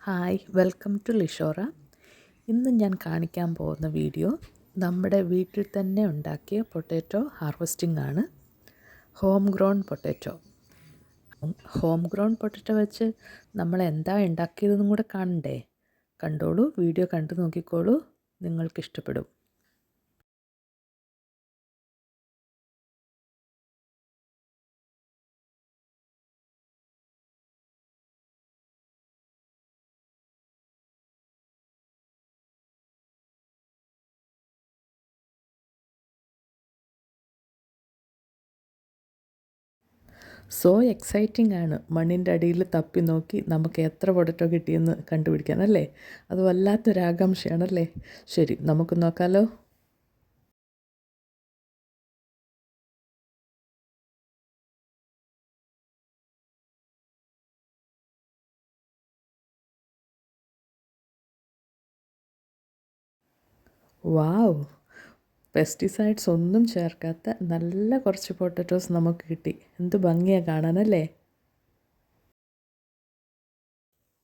Hi, welcome to ലിഷോറ. ഇന്ന് ഞാൻ കാണിക്കാൻ പോകുന്ന വീഡിയോ നമ്മുടെ വീട്ടിൽ തന്നെ ഉണ്ടാക്കിയ പൊട്ടാറ്റോ ഹാർവെസ്റ്റിംഗ് ആണ്. Home grown potato. Home grown potato വെച്ച് നമ്മൾ എന്താ ഉണ്ടാക്കിയതെന്നും കൂടെ കാണണ്ടേ? കണ്ടോളൂ, വീഡിയോ കണ്ടു നോക്കിക്കോളൂ, നിങ്ങൾക്കിഷ്ടപ്പെടും. സോ എക്സൈറ്റിംഗ് ആണ് മണ്ണിൻ്റെ അടിയിൽ തപ്പി നോക്കി നമുക്ക് എത്ര പൊട്ടറ്റോ കിട്ടിയെന്ന് കണ്ടുപിടിക്കാൻ, അല്ലേ? അത് വല്ലാത്തൊരാകാംക്ഷയാണല്ലേ? ശരി, നമുക്ക് നോക്കാലോ. വാവ്, പെസ്റ്റിസൈഡ്സ് ഒന്നും ചേർക്കാത്ത നല്ല കുറച്ച് പൊട്ടറ്റോസ് നമുക്ക് കിട്ടി. എന്ത് ഭംഗിയാണ് കാണാനല്ലേ?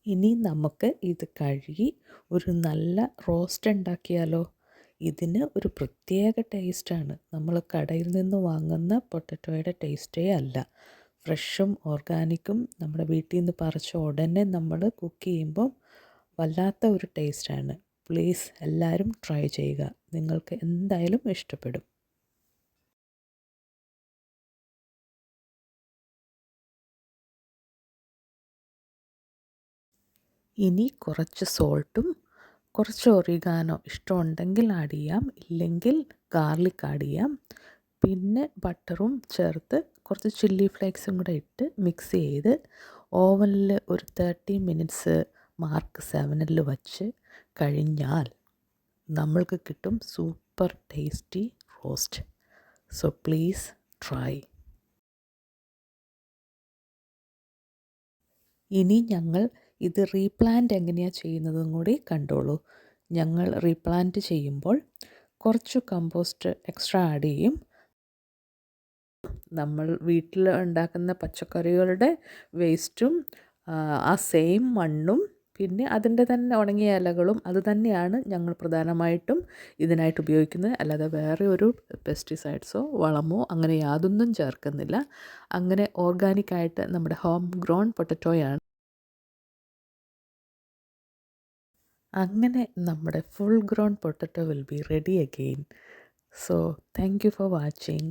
ഇനി നമുക്ക് ഇത് കഴുകി ഒരു നല്ല റോസ്റ്റ് ഉണ്ടാക്കിയാലോ? ഇതിന് ഒരു പ്രത്യേക ടേസ്റ്റാണ്. നമ്മൾ കടയിൽ നിന്ന് വാങ്ങുന്ന പൊട്ടറ്റോയുടെ ടേസ്റ്റേ അല്ല. ഫ്രഷും ഓർഗാനിക്കും നമ്മുടെ വീട്ടിൽ നിന്ന് പറിച്ച ഉടനെ നമ്മൾ കുക്ക് ചെയ്യുമ്പം വല്ലാത്ത ഒരു ടേസ്റ്റാണ്. പ്ലീസ് എല്ലാവരും ട്രൈ ചെയ്യുക, നിങ്ങൾക്ക് എന്തായാലും ഇഷ്ടപ്പെടും. ഇനി കുറച്ച് സോൾട്ടും കുറച്ച് ഒറിഗാനോ ഇഷ്ടമുണ്ടെങ്കിൽ ആഡ് ചെയ്യാം, ഇല്ലെങ്കിൽ ഗാർലിക് ആഡ് ചെയ്യാം. പിന്നെ ബട്ടറും ചേർത്ത് കുറച്ച് ചില്ലി ഫ്ലേക്സും കൂടെ ഇട്ട് മിക്സ് ചെയ്ത് ഓവനിൽ ഒരു 30 മിനിറ്റ്സ് മാർക്ക് 7-ൽ വച്ച് കഴിഞ്ഞാൽ നമ്മൾക്ക് കിട്ടും super tasty roast. So please try. ഇനി ഞങ്ങൾ ഇത് റീപ്ലാന്റ് എങ്ങനെയാണ് ചെയ്യുന്നതും കൂടി കണ്ടോളൂ. ഞങ്ങൾ റീപ്ലാന്റ് ചെയ്യുമ്പോൾ കുറച്ച് കമ്പോസ്റ്റ് എക്സ്ട്രാ ആഡ് ചെയ്യും. നമ്മൾ വീട്ടിൽ ഉണ്ടാക്കുന്ന പച്ചക്കറികളുടെ വേസ്റ്റും ആ സെയിം മണ്ണും പിന്നെ അതിൻ്റെ തന്നെ ഉണങ്ങിയ ഇലകളും അത് തന്നെയാണ് ഞങ്ങൾ പ്രധാനമായിട്ടും ഇതിനായിട്ട് ഉപയോഗിക്കുന്നത്. അല്ലാതെ വേറെ ഒരു പെസ്റ്റിസൈഡ്സോ വളമോ അങ്ങനെ യാതൊന്നും ചേർക്കുന്നില്ല. അങ്ങനെ ഓർഗാനിക്കായിട്ട് നമ്മുടെ ഹോം ഗ്രോൺ പൊട്ടറ്റോയാണ്. അങ്ങനെ നമ്മുടെ full grown potato will be ready again. So thank you for watching.